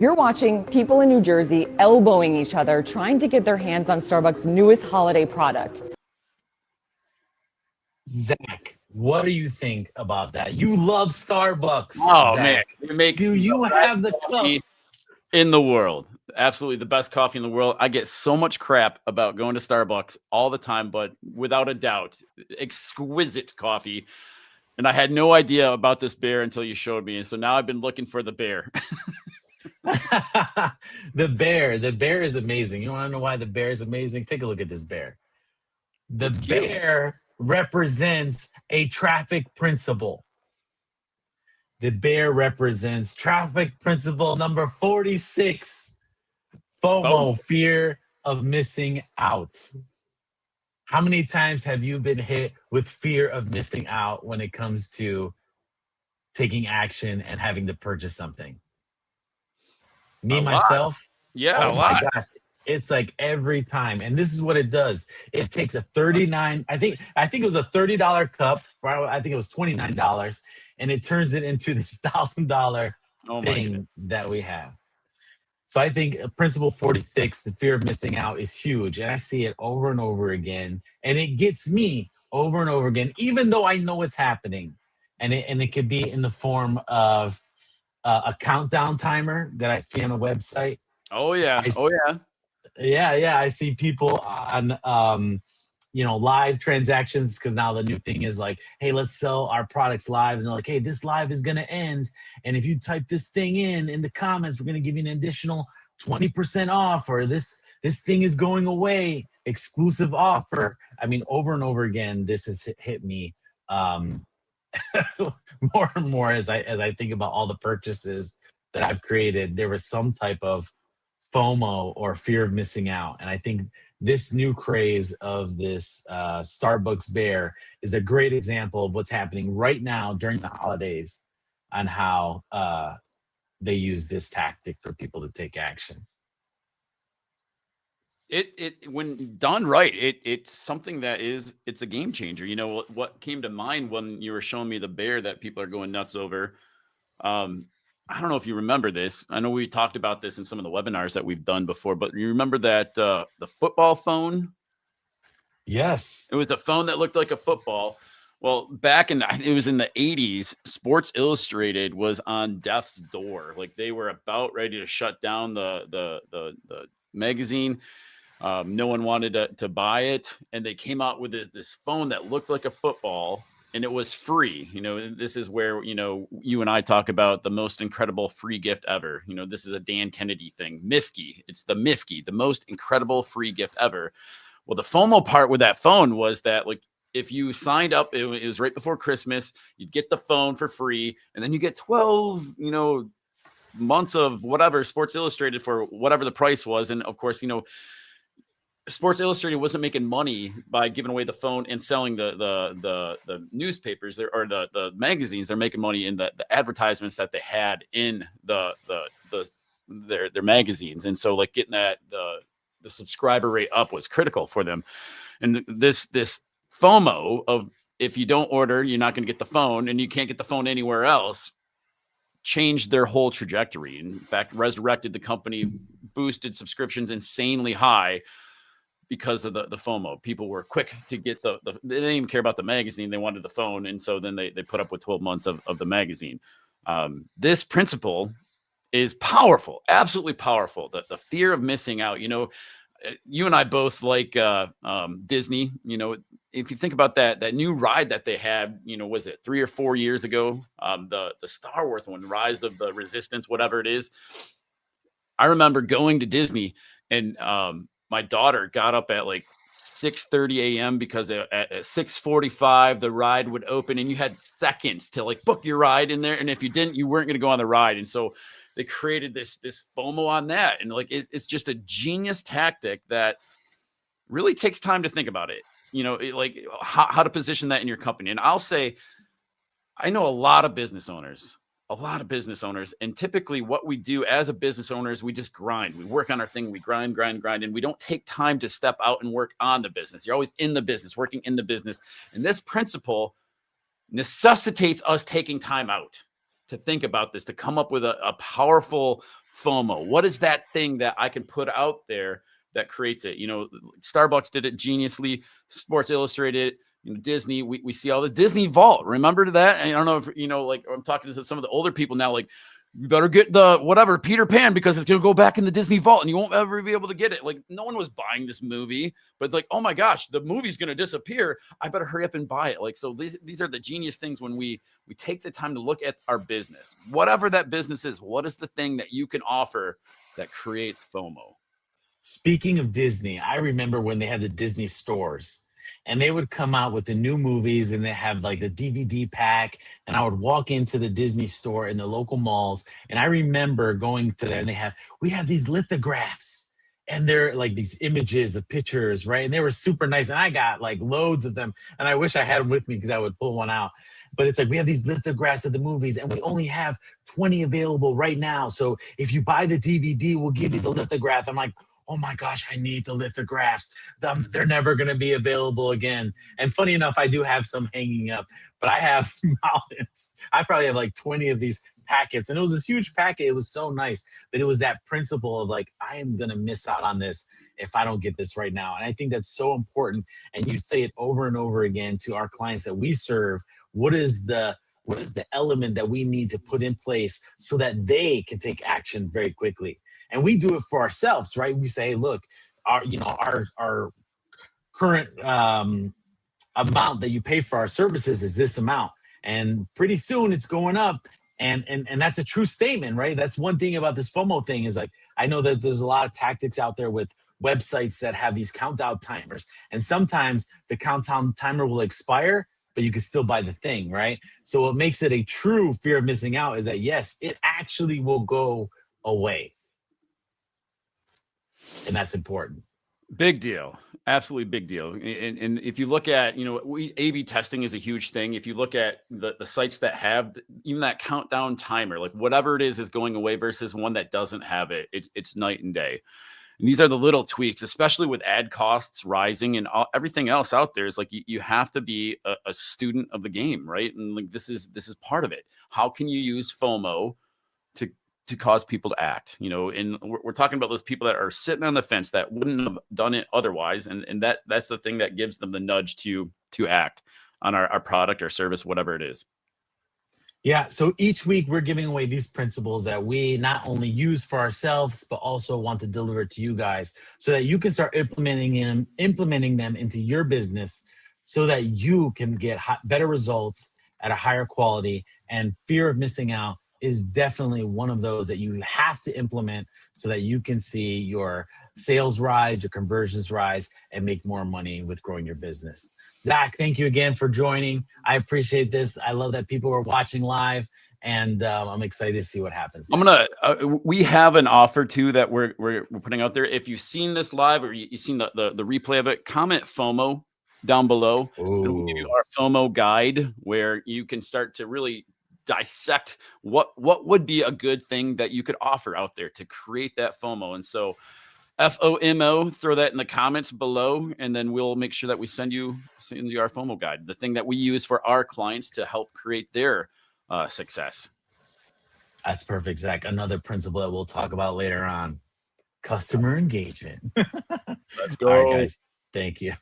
You're watching people in New Jersey elbowing each other, trying to get their hands on Starbucks' newest holiday product. Zach, what do you think about that? You love Starbucks, Oh man, Zach. they make Do you have the cup? coffee in the world. Absolutely the best coffee in the world. I get so much crap about going to Starbucks all the time, but without a doubt, exquisite coffee. And I had no idea about this bear until you showed me. And so now I've been looking for the bear. The bear is amazing. You want to know why the bear is amazing? Take a look at this bear. The bear represents a traffic principle. The bear represents traffic principle number 46, FOMO, fear of missing out. How many times have you been hit with fear of missing out when it comes to taking action and having to purchase something? Me, myself, Yeah, oh my gosh, it's like every time. And this is what it does. It takes a 39, I think it was a $30 cup, I think it was $29, and it turns it into this $1,000 thing that we have. So I think principle 46, the fear of missing out, is huge. And I see it over and over again. And it gets me over and over again, even though I know it's happening. And it could be in the form of a countdown timer that I see on a website. Oh yeah. Yeah. I see people on live transactions, because now the new thing is like, hey, let's sell our products live. And they're like, hey, this live is going to end. And if you type this thing in the comments, we're going to give you an additional 20% off, or this thing is going away, exclusive offer. I mean, over and over again, this has hit me more and more as I think about all the purchases that I've created. There was some type of FOMO, or fear of missing out. And I think this new craze of this Starbucks bear is a great example of what's happening right now during the holidays, on how they use this tactic for people to take action. It when done right, it's something that it's a game changer. You know what came to mind when you were showing me the bear that people are going nuts over. I don't know if you remember this. I know we talked about this in some of the webinars that we've done before, but you remember that the football phone? Yes. It was a phone that looked like a football. Well, it was in the 80s, Sports Illustrated was on death's door. Like, they were about ready to shut down the magazine. No one wanted to buy it. And they came out with this phone that looked like a football, and it was free. This is where, you and I talk about the most incredible free gift ever. This is a Dan Kennedy thing. Mifke. It's the Mifke, the most incredible free gift ever. Well, the FOMO part with that phone was that, like, if you signed up, it was right before Christmas, you'd get the phone for free, and then you get 12, months of whatever Sports Illustrated for whatever the price was. And of course, Sports Illustrated wasn't making money by giving away the phone and selling the newspapers or the magazines. They're making money in the advertisements that they had in their magazines. And so, like, getting the subscriber rate up was critical for them. And this FOMO of, if you don't order, you're not going to get the phone, and you can't get the phone anywhere else, changed their whole trajectory. In fact, resurrected the company, boosted subscriptions insanely high because of the FOMO. People were quick to get they didn't even care about the magazine. They wanted the phone. And so then they put up with 12 months of the magazine. This principle is powerful, absolutely powerful. The fear of missing out. You and I both like Disney. If you think about that new ride that they had, was it 3 or 4 years ago? The Star Wars one, Rise of the Resistance, whatever it is. I remember going to Disney, and my daughter got up at like 6:30 a.m. because at 6:45 the ride would open, and you had seconds to like book your ride in there. And if you didn't, you weren't going to go on the ride. And so they created this FOMO on that. And like, it's just a genius tactic that really takes time to think about it. Like how to position that in your company. And I'll say, I know a lot of business owners. And typically what we do as a business owner is we just grind. We work on our thing. We grind. And we don't take time to step out and work on the business. You're always in the business, working in the business. And this principle necessitates us taking time out to think about this, to come up with a powerful FOMO? What is that thing that I can put out there that creates it? You know, Starbucks did it geniusly. Sports Illustrated, you know, Disney. We see all this Disney Vault. Remember that? And I don't know if you know, like I'm talking to some of the older people now, like you better get the whatever Peter Pan because it's going to go back in the Disney Vault and you won't ever be able to get it. Like no one was buying this movie, but like, oh my gosh, the movie's going to disappear. I better hurry up and buy it. Like, so these are the genius things when we take the time to look at our business, whatever that business is. What is the thing that you can offer that creates FOMO? Speaking of Disney, I remember when they had the Disney stores and they would come out with the new movies and they have like the DVD pack. And I would walk into the Disney store in the local malls. And I remember going to there and we have these lithographs and they're like these images of pictures, right? And they were super nice. And I got like loads of them. And I wish I had them with me because I would pull one out. But it's like, we have these lithographs of the movies and we only have 20 available right now. So if you buy the DVD, we'll give you the lithograph. I'm like, oh my gosh, I need the lithographs. They're never going to be available again. And funny enough, I do have some hanging up, but I have mountains. I probably have like 20 of these packets. And it was this huge packet. It was so nice. But it was that principle of like, I am going to miss out on this if I don't get this right now. And I think that's so important. And you say it over and over again to our clients that we serve. What is the element that we need to put in place so that they can take action very quickly? And we do it for ourselves, right? We say, look, our current amount that you pay for our services is this amount. And pretty soon it's going up. And that's a true statement, right? That's one thing about this FOMO thing is like, I know that there's a lot of tactics out there with websites that have these countdown timers. And sometimes the countdown timer will expire, but you can still buy the thing, right? So what makes it a true fear of missing out is that, yes, it actually will go away. And that's important. Big deal. Absolutely big deal. And if you look at, you know, A/B testing is a huge thing. If you look at the sites that have even that countdown timer, like whatever it is going away versus one that doesn't have it, it's night and day. And these are the little tweaks, especially with ad costs rising and everything else out there. Is like you have to be a student of the game, right? And like this is part of it. How can you use FOMO to cause people to act, you know? And we're talking about those people that are sitting on the fence that wouldn't have done it otherwise. And that's the thing that gives them the nudge to act on our product or service, whatever it is. Yeah. So each week we're giving away these principles that we not only use for ourselves, but also want to deliver to you guys so that you can start implementing them into your business so that you can get better results at a higher quality. And fear of missing out is definitely one of those that you have to implement so that you can see your sales rise, your conversions rise, and make more money with growing your business. Zach, thank you again for joining. I appreciate this. I love that people are watching live, and I'm excited to see what happens next. We have an offer too that we're putting out there. If you've seen this live or you've seen the replay of it, comment FOMO down below. And we'll give you our FOMO guide where you can start to really dissect what would be a good thing that you could offer out there to create that FOMO. And so FOMO, throw that in the comments below, and then we'll make sure that we send you our FOMO guide, the thing that we use for our clients to help create their success. That's perfect, Zach. Another principle that we'll talk about later on, customer engagement. Let's go. All right, guys. Thank you.